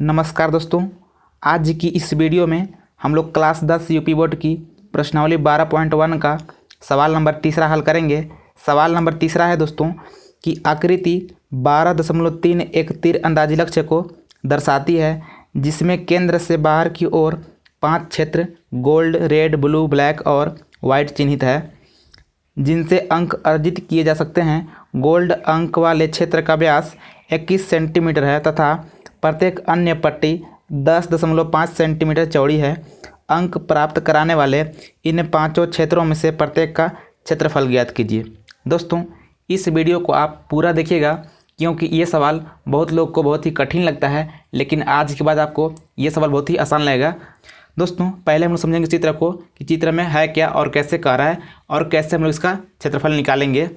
नमस्कार दोस्तों, आज की इस वीडियो में हम लोग क्लास 10 यूपी बोर्ड की प्रश्नावली 12.1 का सवाल नंबर तीसरा हल करेंगे। सवाल नंबर तीसरा है दोस्तों कि आकृति 12.3 एक तीर अंदाजी लक्ष्य को दर्शाती है जिसमें केंद्र से बाहर की ओर 5 क्षेत्र गोल्ड, रेड, ब्लू, ब्लैक और वाइट चिन्हित है जिनसे अंक अर्जित किए जा सकते हैं। गोल्ड अंक वाले क्षेत्र का व्यास 21 सेंटीमीटर है तथा प्रत्येक अन्य पट्टी 10.5 सेंटीमीटर चौड़ी है। अंक प्राप्त कराने वाले इन पांचों क्षेत्रों में से प्रत्येक का क्षेत्रफल ज्ञात कीजिए। दोस्तों, इस वीडियो को आप पूरा देखिएगा क्योंकि ये सवाल बहुत लोग को बहुत ही कठिन लगता है, लेकिन आज के बाद आपको ये सवाल बहुत ही आसान लगेगा। दोस्तों, पहले हम लोग समझेंगे चित्र को कि चित्र में है क्या और कैसे कह रहा है और कैसे हम लोग इसका क्षेत्रफल निकालेंगे।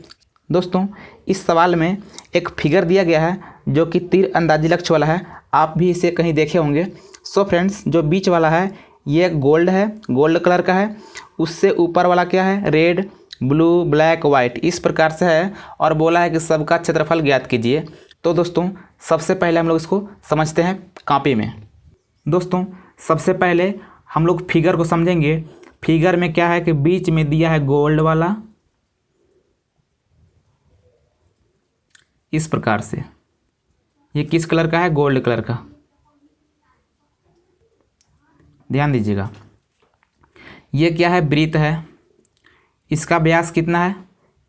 दोस्तों, इस सवाल में एक फिगर दिया गया है जो कि तीर अंदाजी लक्ष्य वाला है। आप भी इसे कहीं देखे होंगे। सो फ्रेंड्स, जो बीच वाला है ये गोल्ड है, गोल्ड कलर का है। उससे ऊपर वाला क्या है? रेड, ब्लू, ब्लैक, वाइट, इस प्रकार से है और बोला है कि सबका क्षेत्रफल ज्ञात कीजिए। तो दोस्तों, सबसे पहले हम लोग इसको समझते हैं कॉपी में। दोस्तों, सबसे पहले हम लोग फिगर को समझेंगे। फिगर में क्या है कि बीच में दिया है गोल्ड वाला, इस प्रकार से। ये किस कलर का है? गोल्ड कलर का। ध्यान दीजिएगा। ये क्या है? वृत्त है। इसका व्यास कितना है?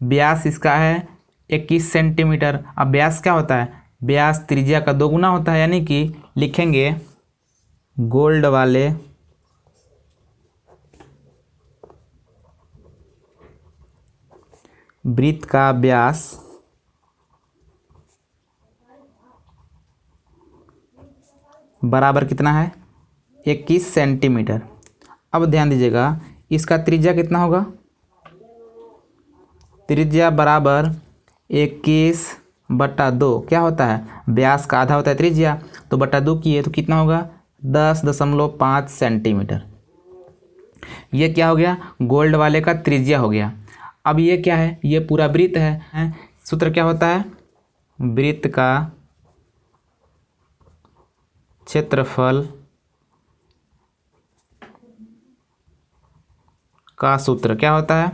व्यास इसका है 21 सेंटीमीटर। अब व्यास क्या होता है? व्यास त्रिज्या का दोगुना होता है, यानी कि लिखेंगे गोल्ड वाले वृत्त का व्यास बराबर कितना है? 21 सेंटीमीटर। अब ध्यान दीजिएगा, इसका त्रिज्या कितना होगा? त्रिज्या बराबर 21/2 क्या होता है? व्यास का आधा होता है त्रिज्या, तो बटा 2 किए तो कितना होगा? 10.5 सेंटीमीटर। ये क्या हो गया? गोल्ड वाले का त्रिज्या हो गया। अब ये क्या है? ये पूरा वृत्त है। सूत्र क्या होता है? वृत्त का क्षेत्रफल का सूत्र क्या होता है?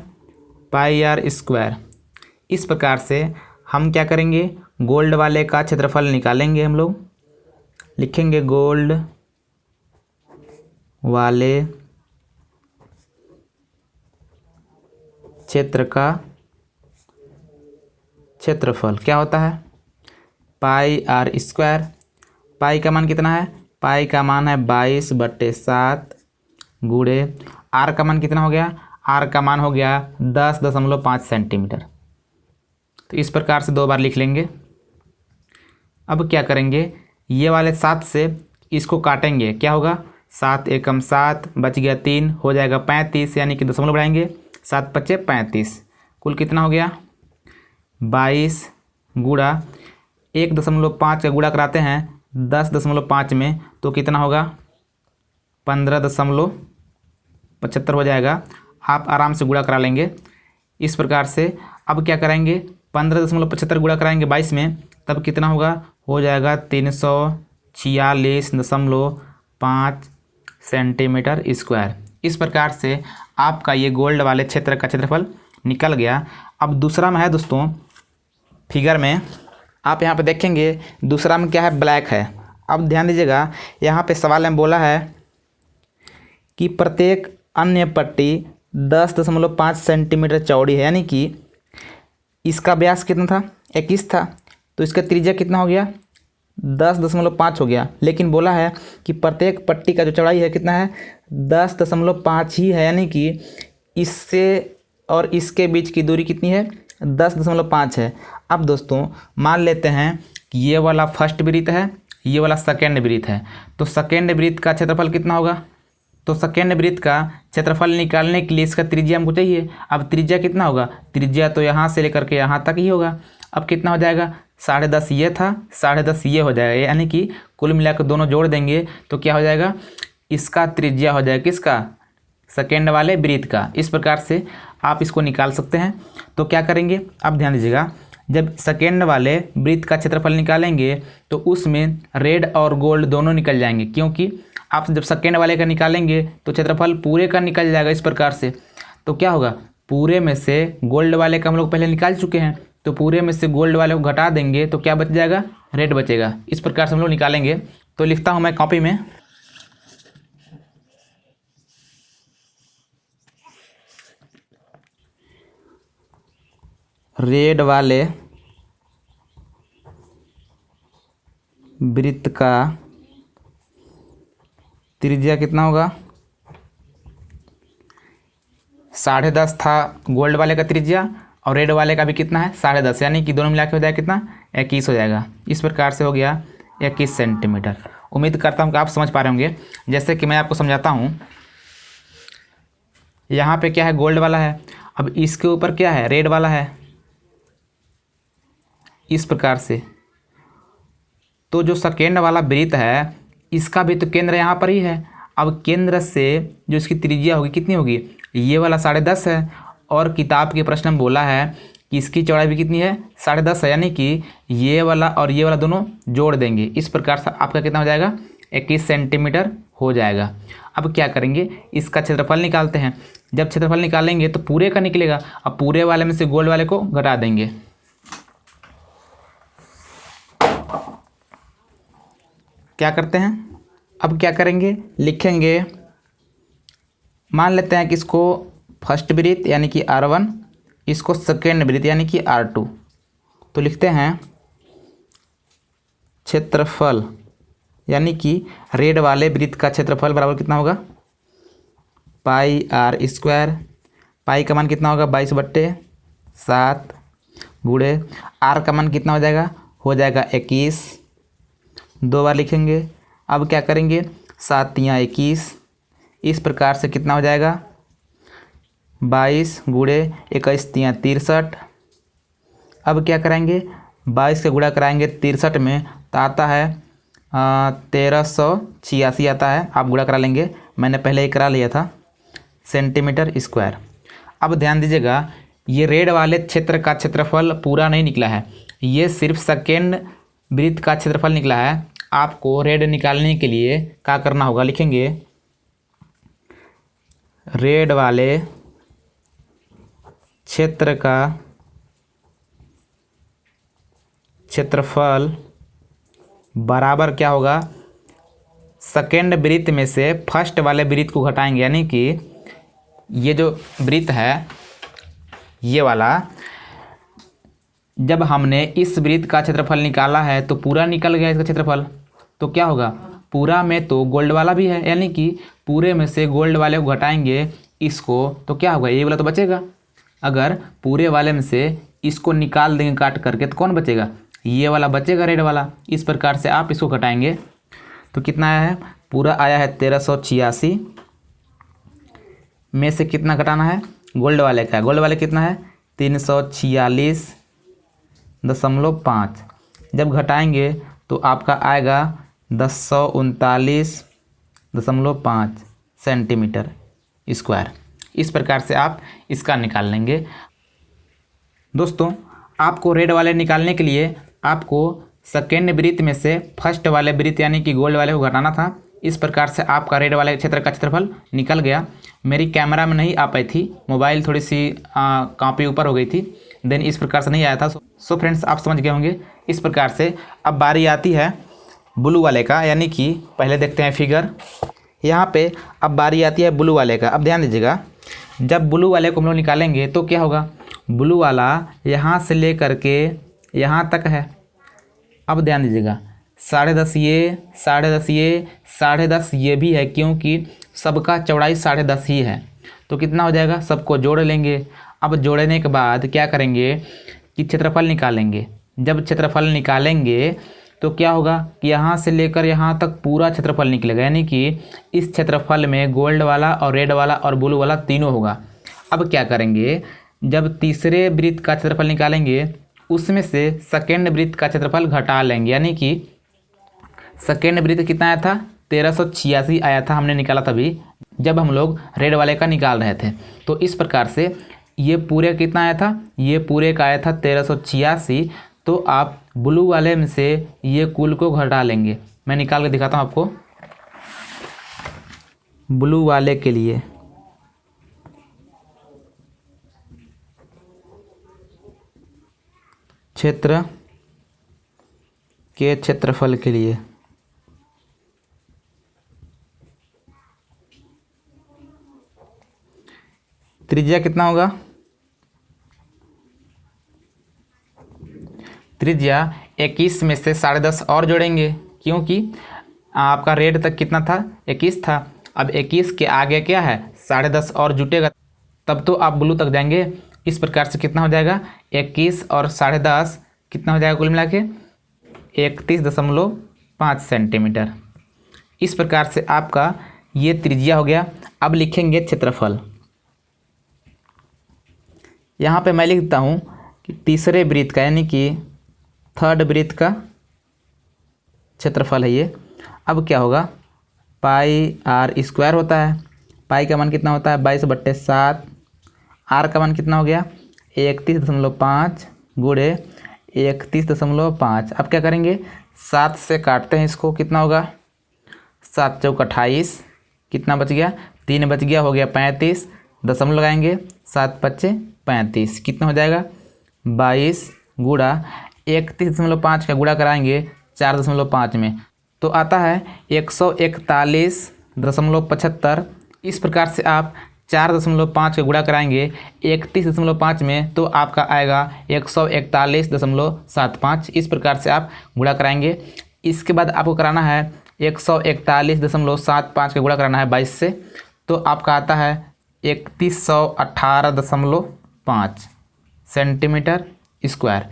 πr²। इस प्रकार से हम क्या करेंगे? गोल्ड वाले का क्षेत्रफल निकालेंगे। हम लोग लिखेंगे गोल्ड वाले क्षेत्र का क्षेत्रफल क्या होता है? πr²। पाई का मान कितना है? पाई का मान है 22/7 गुणे आर का मान कितना हो गया? आर का मान हो गया 10.5 सेंटीमीटर। तो इस प्रकार से 2 बार लिख लेंगे। अब क्या करेंगे? ये वाले 7 से इसको काटेंगे। क्या होगा? 7 एकम 7 बच गया 3, हो जाएगा 35, यानी कि दशमलव बढ़ाएंगे। 7 × 5 = 35। कुल कितना हो गया? 22 गुणा 1.5 का गुणा कराते हैं 10.5 में तो कितना होगा? 15.75 हो जाएगा। आप आराम से गुणा करा लेंगे इस प्रकार से। अब क्या करेंगे? 15.75 गुणा कराएंगे 22 में, तब कितना होगा? हो जाएगा 346.5 सेंटीमीटर स्क्वायर। इस प्रकार से आपका ये गोल्ड वाले क्षेत्र का क्षेत्रफल निकल गया। अब दूसरा में है दोस्तों, फिगर में आप यहाँ पे देखेंगे दूसरा में क्या है? ब्लैक है। अब ध्यान दीजिएगा, यहाँ पे सवाल में बोला है कि प्रत्येक अन्य पट्टी 10.5 सेंटीमीटर चौड़ी है, यानी कि इसका व्यास कितना था? 21 था, तो इसका त्रिज्या कितना हो गया? 10.5 हो गया। लेकिन बोला है कि प्रत्येक पट्टी का जो चौड़ाई है कितना है? 10.5 ही है, यानी कि इससे और इसके बीच की दूरी कितनी है? 10.5 है। अब दोस्तों, मान लेते हैं कि ये वाला फर्स्ट वृत्त है, ये वाला सेकेंड वृत्त है, तो सेकेंड वृत्त का क्षेत्रफल कितना होगा? तो सेकेंड वृत्त का क्षेत्रफल निकालने के लिए इसका त्रिज्या हमको चाहिए। अब त्रिज्या कितना होगा? त्रिज्या तो यहाँ से लेकर के यहाँ तक ही होगा। अब कितना हो जाएगा? 10.5 ये था, 10.5 ये हो जाएगा, यानी कि कुल मिलाकर दोनों जोड़ देंगे तो क्या हो जाएगा? इसका त्रिज्या हो जाएगा किसका? सेकेंड वाले वृत्त का। इस प्रकार से आप इसको निकाल सकते हैं। तो क्या करेंगे? अब ध्यान दीजिएगा, जब सेकेंड वाले वृत्त का क्षेत्रफल निकालेंगे तो उसमें रेड और गोल्ड दोनों निकल जाएंगे, क्योंकि आप जब सेकेंड वाले का निकालेंगे तो क्षेत्रफल पूरे का निकल जाएगा इस प्रकार से। तो क्या होगा, पूरे में से गोल्ड वाले का हम लोग पहले निकाल चुके हैं, तो पूरे में से गोल्ड वाले को घटा देंगे तो क्या बच जाएगा, रेड बचेगा। इस प्रकार से हम लोग निकालेंगे। तो लिखता हूँ मैं कॉपी में, रेड वाले वृत्त का त्रिज्या कितना होगा, 10.5 था गोल्ड वाले का त्रिज्या, और रेड वाले का भी कितना है 10.5, यानी कि दोनों मिला के हो जाएगा कितना, 21 हो जाएगा। इस प्रकार से हो गया 21 सेंटीमीटर। उम्मीद करता हूँ कि आप समझ पा रहे होंगे। जैसे कि मैं आपको समझाता हूँ, यहाँ पे क्या है, गोल्ड वाला है, अब इसके ऊपर क्या है, रेड वाला है, इस प्रकार से। तो जो सेकेंड वाला वृत्त है इसका भी तो केंद्र यहाँ पर ही है। अब केंद्र से जो इसकी त्रिज्या होगी कितनी होगी, ये वाला 10.5 है, और किताब के प्रश्न में बोला है कि इसकी चौड़ाई भी कितनी है, 10.5 है, यानी कि ये वाला और ये वाला दोनों जोड़ देंगे। इस प्रकार से आपका कितना हो जाएगा, 21 सेंटीमीटर हो जाएगा। अब क्या करेंगे, इसका क्षेत्रफल निकालते हैं। जब क्षेत्रफल निकालेंगे तो पूरे का निकलेगा, अब पूरे वाले में से गोल्ड वाले को घटा देंगे। क्या करते हैं, अब क्या करेंगे, लिखेंगे, मान लेते हैं कि इसको फर्स्ट वृत्त यानी कि R1, इसको सेकेंड वृत्त यानी कि R2। तो लिखते हैं क्षेत्रफल यानी कि रेड वाले वृत्त का क्षेत्रफल बराबर कितना होगा, पाई R स्क्वायर। पाई का मान कितना होगा, 22/7 गुणे R का मान कितना हो जाएगा 21, 2 बार लिखेंगे। अब क्या करेंगे, 7 × 21, इस प्रकार से कितना हो जाएगा, 22 गुणे 21 × 63। अब क्या करेंगे, 22 का गुणा कराएंगे 63 में तो आता है 1386 आता है। आप गुणा करा लेंगे, मैंने पहले ही करा लिया था, सेंटीमीटर स्क्वायर। अब ध्यान दीजिएगा, ये रेड वाले क्षेत्र का क्षेत्रफल पूरा नहीं निकला है, ये सिर्फ सेकेंड वृत्त का क्षेत्रफल निकला है। आपको रेड निकालने के लिए क्या करना होगा, लिखेंगे रेड वाले क्षेत्र का क्षेत्रफल बराबर क्या होगा, सेकेंड वृत्त में से फर्स्ट वाले वृत्त को घटाएंगे, यानी कि ये जो वृत्त है ये वाला, जब हमने इस वृत्त का क्षेत्रफल निकाला है तो पूरा निकल गया इसका क्षेत्रफल। तो क्या होगा, पूरा में तो गोल्ड वाला भी है, यानी कि पूरे में से गोल्ड वाले को घटाएंगे इसको तो क्या होगा, ये वाला तो बचेगा। अगर पूरे वाले में से इसको निकाल देंगे काट करके तो कौन बचेगा, ये वाला बचेगा, रेड वाला। इस प्रकार से आप इसको घटाएंगे तो कितना आया है, पूरा आया है 1386 में से कितना घटाना है, गोल्ड वाले का, गोल्ड वाले कितना है 346.5। जब घटाएंगे तो आपका आएगा 1039.5 सेंटीमीटर स्क्वायर। इस प्रकार से आप इसका निकाल लेंगे। दोस्तों, आपको रेड वाले निकालने के लिए आपको सेकेंड वृत्त में से फर्स्ट वाले वृत्त यानी कि गोल्ड वाले को घटाना था। इस प्रकार से आपका रेड वाले क्षेत्र का क्षेत्रफल निकल गया। मेरी कैमरा में नहीं आ पाई थी, मोबाइल थोड़ी सी कॉपी ऊपर हो गई थी, देन इस प्रकार से नहीं आया था। सो फ्रेंड्स, आप समझ गए होंगे। इस प्रकार से अब बारी आती है ब्लू वाले का, यानी कि पहले देखते हैं फिगर। यहाँ पे अब बारी आती है ब्लू वाले का। अब ध्यान दीजिएगा, जब ब्लू वाले को हम लोग निकालेंगे तो क्या होगा, ब्लू वाला यहाँ से ले करके यहाँ तक है। अब ध्यान दीजिएगा, 10.5 ये, 10.5 ये, 10.5 ये भी है, क्योंकि सबका चौड़ाई 10.5 ही है। तो कितना हो जाएगा, सबको जोड़ लेंगे। अब जोड़ने के बाद क्या करेंगे कि क्षेत्रफल निकालेंगे। जब क्षेत्रफल निकालेंगे तो क्या होगा कि यहाँ से लेकर यहाँ तक पूरा क्षेत्रफल निकलेगा, यानी कि इस क्षेत्रफल में गोल्ड वाला और रेड वाला और ब्लू वाला तीनों होगा। अब क्या करेंगे, जब तीसरे वृत्त का क्षेत्रफल निकालेंगे उसमें से सेकेंड वृत्त का क्षेत्रफल घटा लेंगे, यानी कि सेकेंड वृत्त कितना आया था, 1386 आया था, हमने निकाला तभी जब हम लोग रेड वाले का निकाल रहे थे। तो इस प्रकार से ये पूरे कितना आया था, ये पूरे का आया था 1386। तो आप ब्लू वाले में से ये कुल को घटा लेंगे। मैं निकाल के दिखाता हूँ आपको। ब्लू वाले के लिए क्षेत्र के क्षेत्रफल के लिए त्रिज्या कितना होगा, त्रिज्या 21 में से 10.5 और जोड़ेंगे, क्योंकि आपका रेड तक कितना था, 21 था। अब 21 के आगे क्या है, 10.5 और जुटेगा, तब तो आप ब्लू तक जाएंगे। इस प्रकार से कितना हो जाएगा, 21 और 10.5 कितना हो जाएगा, कुल मिला के 31.5 सेंटीमीटर। इस प्रकार से आपका ये त्रिज्या हो गया। अब लिखेंगे क्षेत्रफल। यहाँ पे मैं लिखता हूँ कि तीसरे वृत्त का यानी कि थर्ड वृत्त का क्षेत्रफल है ये। अब क्या होगा, पाई आर स्क्वायर होता है। पाई का मान कितना होता है, 22/7। आर का मान कितना हो गया, 31.5 गुणे 31.5। अब क्या करेंगे, 7 से काटते हैं इसको, कितना होगा, 7 चौक 28, कितना बच गया, 3 बच गया, हो गया 35। दशमलव लगाएंगे, 7 पच्चे 35, कितना हो जाएगा, 22 गुणा 31.5 का गुणा कराएंगे 4.5 में, तो आता है 141.75। इस प्रकार से आप 4.5 का गुणा कराएंगे 31.5 में, तो आपका आएगा 141.75। इस प्रकार से आप गुणा कराएंगे। इसके बाद आपको कराना है 141.75 का गुणा कराना है 22 से, तो आपका आता है 3118.5 सेंटीमीटर स्क्वायर।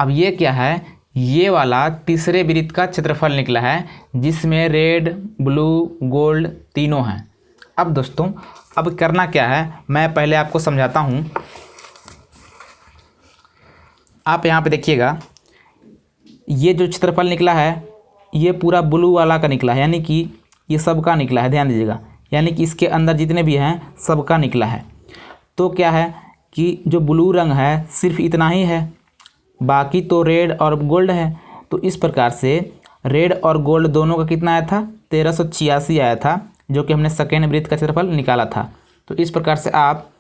अब ये क्या है, ये वाला तीसरे वृत्त का क्षेत्रफल निकला है, जिसमें रेड, ब्लू, गोल्ड तीनों हैं। अब दोस्तों, अब करना क्या है, मैं पहले आपको समझाता हूँ। आप यहाँ पे देखिएगा, ये जो क्षेत्रफल निकला है ये पूरा ब्लू वाला का निकला है, यानी कि ये सबका निकला है, ध्यान दीजिएगा, यानी कि इसके अंदर जितने भी हैं सबका निकला है। तो क्या है कि जो ब्लू रंग है सिर्फ इतना ही है, बाकी तो रेड और गोल्ड है। तो इस प्रकार से रेड और गोल्ड दोनों का कितना आया था, 1386 आया था, जो कि हमने सेकेंड वृत्त का क्षेत्रफल निकाला था। तो इस प्रकार से आप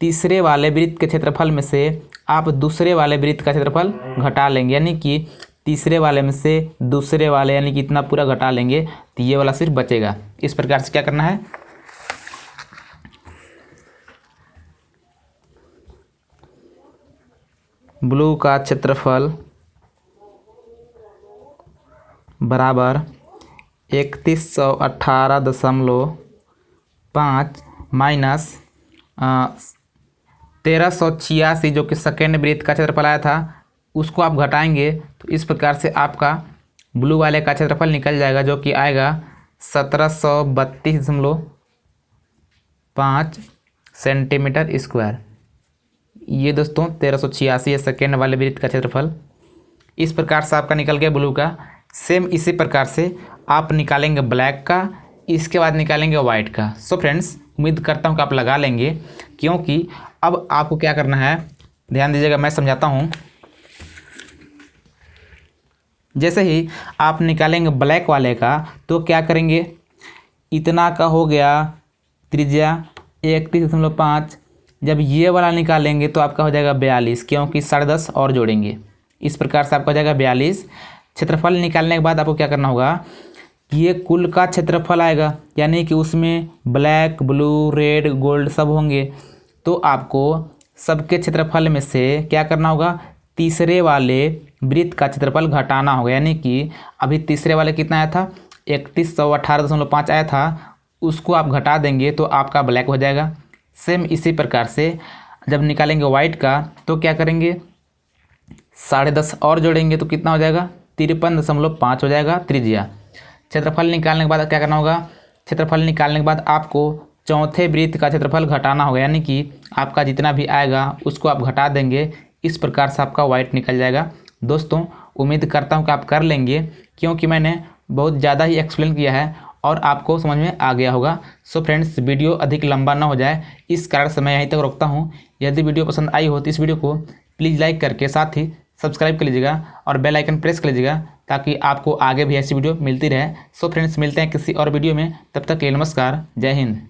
तीसरे वाले वृत्त के क्षेत्रफल में से आप दूसरे वाले वृत्त का क्षेत्रफल घटा लेंगे, यानी कि तीसरे वाले में से दूसरे वाले यानी कि इतना पूरा घटा लेंगे, तो ये वाला सिर्फ बचेगा। इस प्रकार से क्या करना है, ब्लू का क्षेत्रफल बराबर 3118.5 माइनस 1386 जो कि सेकेंड वृत्त का क्षेत्रफल आया था, उसको आप घटाएंगे। तो इस प्रकार से आपका ब्लू वाले का क्षेत्रफल निकल जाएगा, जो कि आएगा 1732.5 सेंटीमीटर स्क्वायर। ये दोस्तों 1386 है सेकेंड वाले वृत्त का क्षेत्रफल। इस प्रकार से आपका निकल गया ब्लू का। सेम इसी प्रकार से आप निकालेंगे ब्लैक का, इसके बाद निकालेंगे वाइट का। सो फ्रेंड्स, उम्मीद करता हूँ कि आप लगा लेंगे, क्योंकि अब आपको क्या करना है, ध्यान दीजिएगा, मैं समझाता हूँ। जैसे ही आप निकालेंगे ब्लैक वाले का, तो क्या करेंगे, इतना का हो गया त्रिज्या 31.5। जब ये वाला निकालेंगे तो आपका हो जाएगा 42, क्योंकि 10.5 और जोड़ेंगे। इस प्रकार से आपका हो जाएगा 42। क्षेत्रफल निकालने के बाद आपको क्या करना होगा, ये कुल का क्षेत्रफल आएगा, यानी कि उसमें ब्लैक, ब्लू, रेड, गोल्ड सब होंगे। तो आपको सबके क्षेत्रफल में से क्या करना होगा, तीसरे वाले वृत्त का क्षेत्रफल घटाना होगा। यानी कि अभी तीसरे वाले कितना आया था, 3118.5 आया था, उसको आप घटा देंगे तो आपका ब्लैक हो जाएगा। सेम इसी प्रकार से जब निकालेंगे वाइट का, तो क्या करेंगे, 10.5 और जोड़ेंगे तो कितना हो जाएगा, 53.5 हो जाएगा त्रिज्या। क्षेत्रफल निकालने के बाद क्या करना होगा, क्षेत्रफल निकालने के बाद आपको चौथे वृत्त का क्षेत्रफल घटाना होगा, यानी कि आपका जितना भी आएगा उसको आप घटा देंगे। इस प्रकार से आपका वाइट निकल जाएगा। दोस्तों, उम्मीद करता हूँ कि आप कर लेंगे, क्योंकि मैंने बहुत ज़्यादा ही एक्सप्लेन किया है और आपको समझ में आ गया होगा। सो फ्रेंड्स, वीडियो अधिक लंबा ना हो जाए इस कारण से मैं यहीं तक रोकता हूँ। यदि वीडियो पसंद आई हो तो इस वीडियो को प्लीज़ लाइक करके साथ ही सब्सक्राइब कर लीजिएगा और बेल आइकन प्रेस कर लीजिएगा ताकि आपको आगे भी ऐसी वीडियो मिलती रहे। सो फ्रेंड्स, मिलते हैं किसी और वीडियो में, तब तक के लिए नमस्कार, जय हिंद।